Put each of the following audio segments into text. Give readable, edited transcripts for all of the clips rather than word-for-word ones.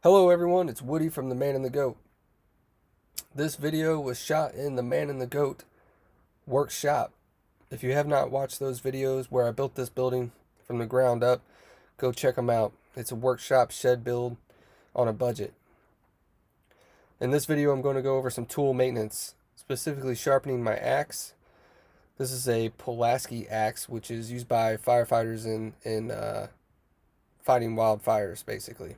Hello everyone, it's Woody from The Man and the Goat. This video was shot in The Man and the Goat workshop. If you have not watched those videos where I built this building from the ground up, go check them out. It's a workshop shed build on a budget. In this video I'm going to go over some tool maintenance, specifically sharpening my axe. This is a Pulaski axe, which is used by firefighters in fighting wildfires, basically.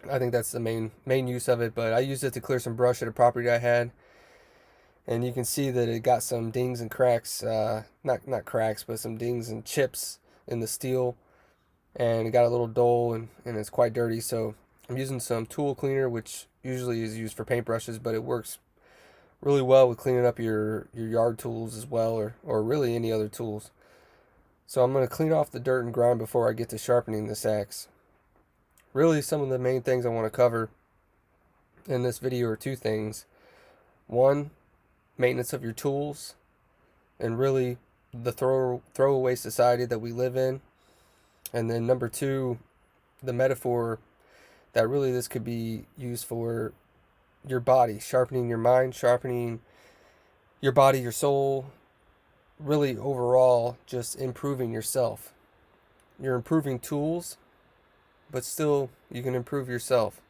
I think that's the main use of it, but I used it to clear some brush at a property I had, and you can see that it got some dings and cracks, not cracks, but some dings and chips in the steel, and it got a little dull and it's quite dirty. So I'm using some tool cleaner, which usually is used for paintbrushes, but it works really well with cleaning up your yard tools as well, or really any other tools. So I'm going to clean off the dirt and grime before I get to sharpening this axe. Really, some of the main things I want to cover in this video are two things. One, maintenance of your tools, and really the throwaway society that we live in. And then number two, the metaphor that really this could be used for your body, sharpening your mind, sharpening your body, your soul, really overall just improving yourself. You're improving tools, but still you can improve yourself.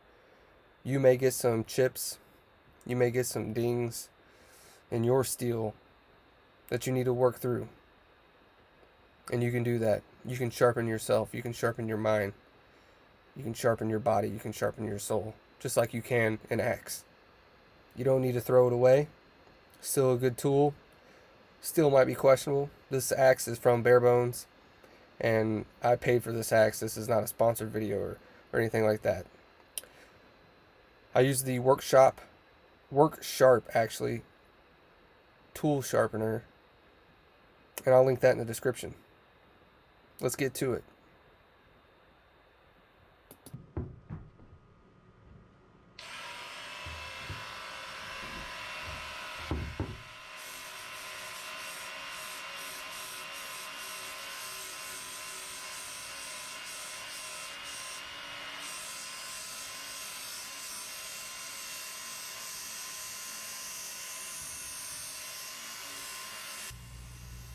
You may get some chips, you may get some dings in your steel that you need to work through. And you can do that. You can sharpen yourself, you can sharpen your mind, you can sharpen your body, you can sharpen your soul, just like you can an axe. You don't need to throw it away. Still a good tool. Still might be questionable. This axe is from Bare Bones, and I paid for this axe. This is not a sponsored video or anything like that. I use the Work Sharp actually, tool sharpener, and I'll link that in the description. Let's get to it.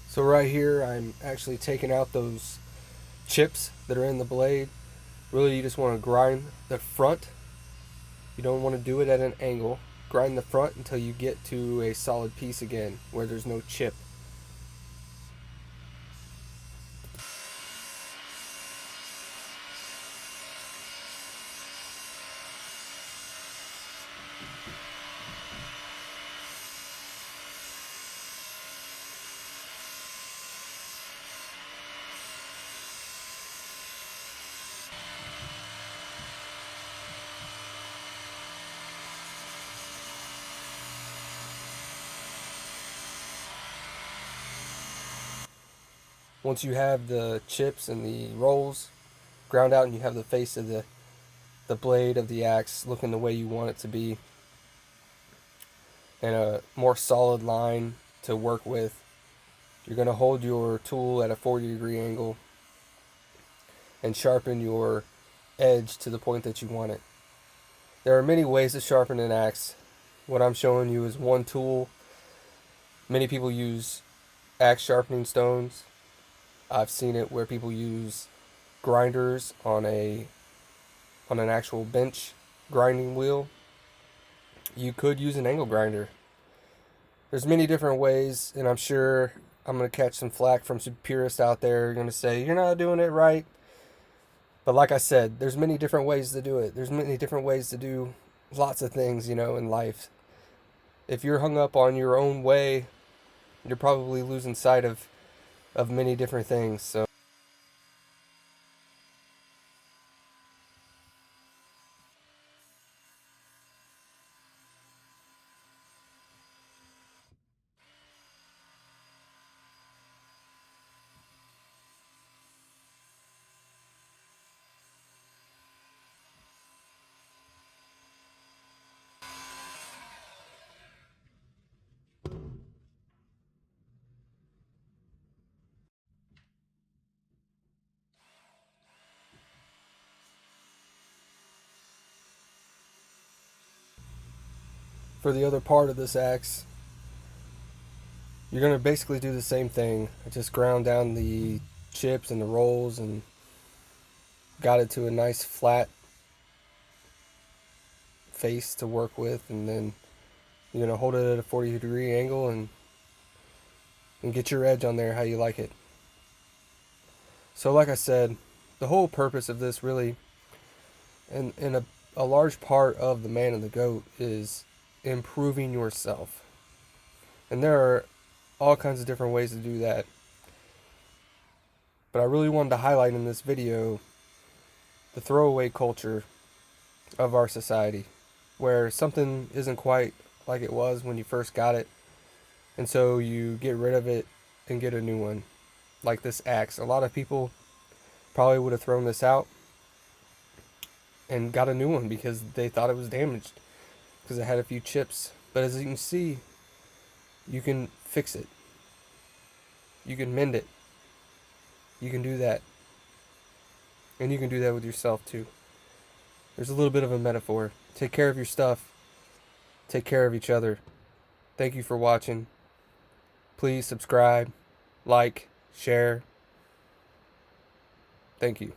So right here, I'm actually taking out those chips that are in the blade. Really, you just want to grind the front. You don't want to do it at an angle. Grind the front until you get to a solid piece again, where there's no chip. Once you have the chips and the rolls ground out and you have the face of the blade of the axe looking the way you want it to be, and a more solid line to work with, you're going to hold your tool at a 40-degree angle and sharpen your edge to the point that you want it. There are many ways to sharpen an axe. What I'm showing you is one tool. Many people use axe sharpening stones. I've seen it where people use grinders on an actual bench grinding wheel. You could use an angle grinder. There's many different ways, and I'm sure I'm going to catch some flack from some purists out there. You're going to say, you're not doing it right. But like I said, there's many different ways to do it. There's many different ways to do lots of things, in life. If you're hung up on your own way, you're probably losing sight of many different things. So for the other part of this axe, you're going to basically do the same thing. I just ground down the chips and the rolls and got it to a nice flat face to work with, and then you're going to hold it at a 40-degree angle and get your edge on there how you like it. So like I said, the whole purpose of this really, and a large part of the man and the goat, is improving yourself. And there are all kinds of different ways to do that. But I really wanted to highlight in this video the throwaway culture of our society, where something isn't quite like it was when you first got it, and so you get rid of it and get a new one, like this axe. A lot of people probably would have thrown this out and got a new one because they thought it was damaged because it had a few chips. But as you can see, you can fix it, you can mend it, you can do that, and you can do that with yourself too. There's a little bit of a metaphor. Take care of your stuff, take care of each other. Thank you for watching. Please subscribe, like, share. Thank you.